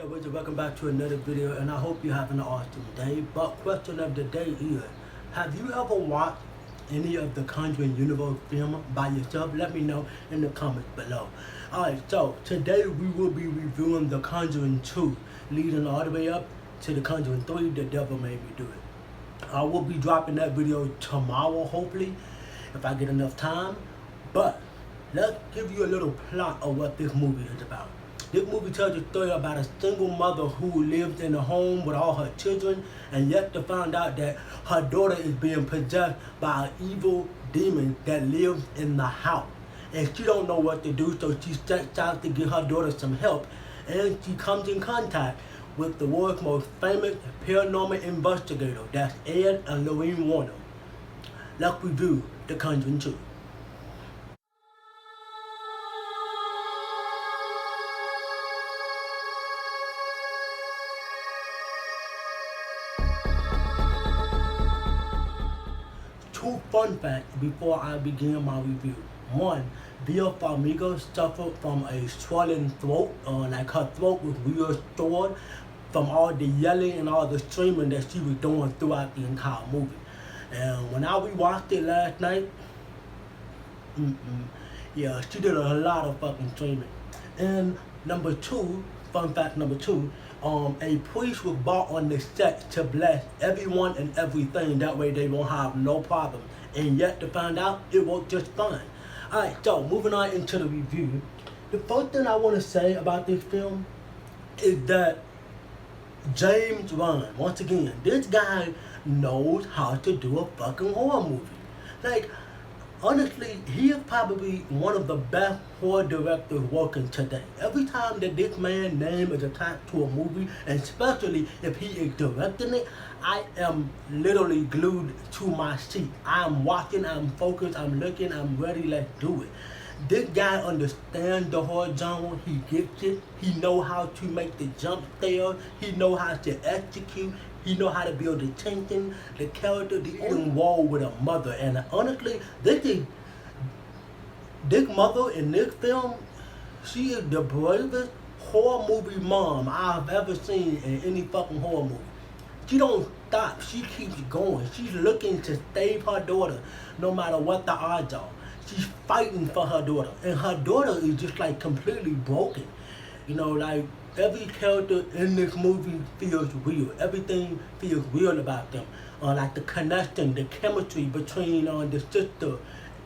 Hellraisers, welcome back to another video, and I hope you're having an awesome day. But question of the day is, have you ever watched any of the Conjuring universe film by yourself? Let me know in the comments below. Alright, so today we will be reviewing the Conjuring 2, leading all the way up to the Conjuring 3, The Devil Made Me Do It. I will be dropping that video tomorrow, hopefully, if I get enough time. But let's give you a little plot of what this movie is about. This movie tells a story about a single mother who lives in a home with all her children, and yet to find out that her daughter is being possessed by an evil demon that lives in the house. And she don't know what to do, so she sets out to get her daughter some help, and she comes in contact with the world's most famous paranormal investigator, that's Ed and Lorraine Warner. Let's review The Conjuring 2. Two fun facts before I begin my review. One, Via Farmiga suffered from a swollen throat, like her throat was restored from all the yelling and all the screaming that she was doing throughout the entire movie. And when I rewatched it last night, yeah, she did a lot of fucking screaming. And number two, fun fact number two, a priest was brought on the set to bless everyone and everything. That way they won't have no problem. And yet to find out, it worked just fine. Alright, so moving on into the review. The first thing I want to say about this film is that James Wan, once again, this guy knows how to do a fucking horror movie. Like, honestly, he is probably one of the best horror directors working today. Every time that this man's name is attached to a movie, and especially if he is directing it, I am literally glued to my seat. I'm watching, I'm focused, I'm looking, I'm ready, let's do it. This guy understands the horror genre, he gets it, he knows how to make the jump scare, he knows how to execute, he knows how to build the tension, the character, the involved with a mother. And honestly, this mother in this film, she is the bravest horror movie mom I've ever seen in any fucking horror movie. She don't stop, she keeps going. She's looking to save her daughter no matter what the odds are. She's fighting for her daughter, and her daughter is just like completely broken. You know, like every character in this movie feels real. Everything feels real about them. Like the connection, the chemistry between the sister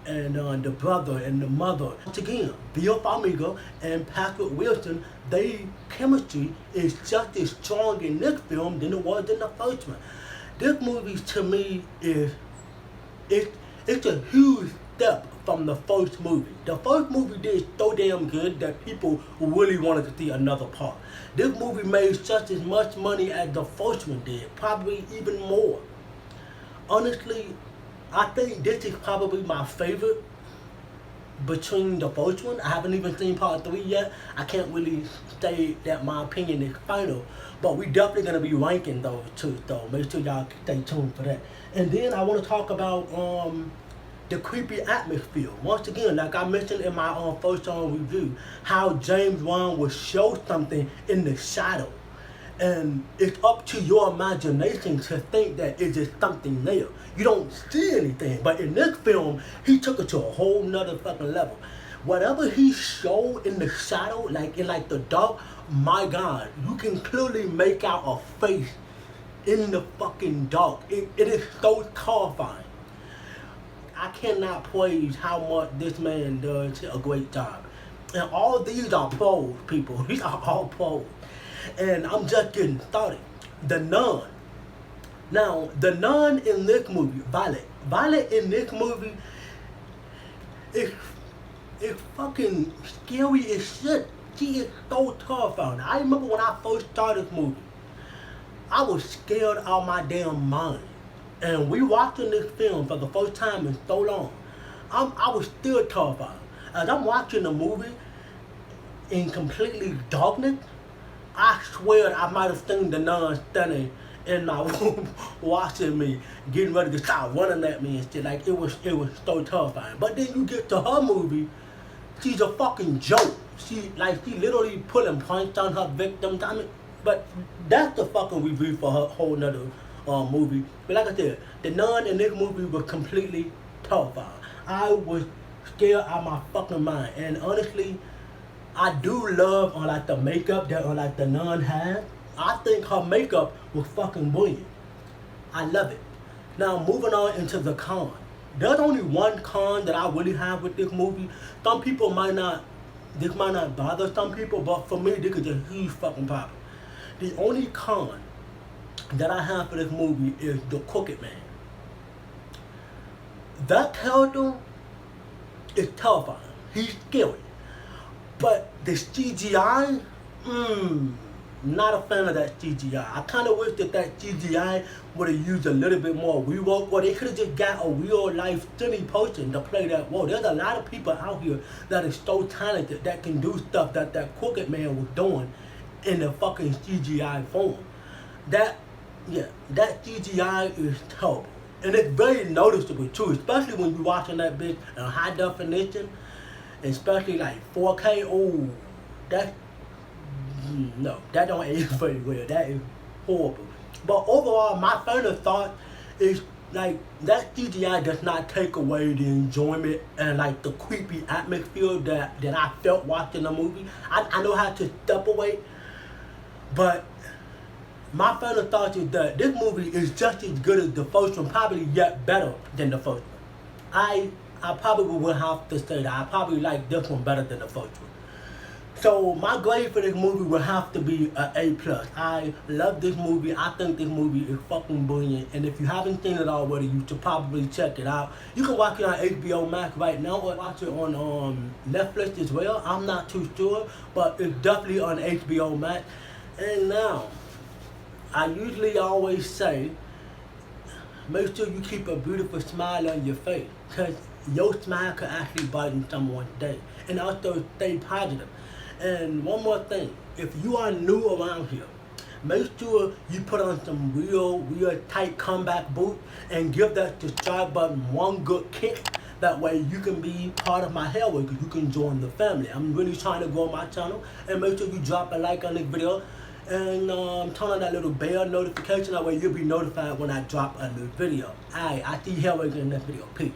and the brother and the mother. Once again, Via Farmiga and Patrick Wilson, their chemistry is just as strong in this film than it was in the first one. This movie to me it's a huge step from the first movie. The first movie did so damn good that people really wanted to see another part. This movie made just as much money as the first one did, probably even more. Honestly, I think this is probably my favorite between the first one. I haven't even seen part 3 yet. I can't really say that my opinion is final, but we definitely gonna be ranking those two though. Make sure y'all stay tuned for that. And then I want to talk about the creepy atmosphere. Once again, like I mentioned in my first review, how James Wan will show something in the shadow. And it's up to your imagination to think that it's just something there. You don't see anything, but in this film, he took it to a whole nother fucking level. Whatever he showed in the shadow, like in the dark, my God, you can clearly make out a face in the fucking dark. It is so terrifying. I cannot praise how much this man does a great job. And all these are pros, people. These are all pros. And I'm just getting started. The Nun. Now, the Nun in this movie, Violet in this movie is fucking scary as shit. She is so terrifying. I remember when I first started this movie, I was scared out of my damn mind. And we watching this film for the first time in so long, I was still terrified. As I'm watching the movie in completely darkness, I swear I might have seen the Nun standing in my room watching me, getting ready to start running at me and shit. Like it was so terrifying. But then you get to her movie, she's a fucking joke. She literally pulling pranks on her victims. I mean, But that's the fucking review for her whole nother movie. But like I said, the nun in this movie was completely terrifying. I was scared out of my fucking mind. And honestly, I do love on like the makeup that on like the nun had. I think her makeup was fucking brilliant. I love it. Now moving on into the con. There's only one con that I really have with this movie. Some people might not, this might not bother some people, but for me, this is a huge fucking problem. The only con that I have for this movie is the Crooked Man. That character is terrifying. He's scary. But the CGI, not a fan of that CGI. I kind of wish that CGI would have used a little bit more rework, or they could have just got a real life silly person to play that role. There's a lot of people out here that is so talented that can do stuff that Crooked Man was doing in the fucking CGI form. That CGI is terrible. And it's very noticeable too, especially when you're watching that bitch in high definition, especially like 4K. Oh, that no, that don't age very well. That is horrible. But overall, my final thought is like that CGI does not take away the enjoyment and like the creepy atmosphere that I felt watching the movie. I know how to step away, but my final thought is that this movie is just as good as the first one, probably yet better than the first one. I probably would have to say that I probably like this one better than the first one. So my grade for this movie would have to be an A+. I love this movie. I think this movie is fucking brilliant. And if you haven't seen it already, you should probably check it out. You can watch it on HBO Max right now or watch it on Netflix as well. I'm not too sure, but it's definitely on HBO Max. And now, I usually always say, make sure you keep a beautiful smile on your face, because your smile could actually brighten someone's day. And also stay positive. And one more thing, if you are new around here, make sure you put on some real tight combat boots and give that subscribe button one good kick. That way you can be part of my HELLRAISERS. You can join the family. I'm really trying to grow my channel. And make sure you drop a like on this video and turn on that little bell notification. That way you'll be notified when I drop a new video. Alright, I see you HELLRAISERS in this video. Peace.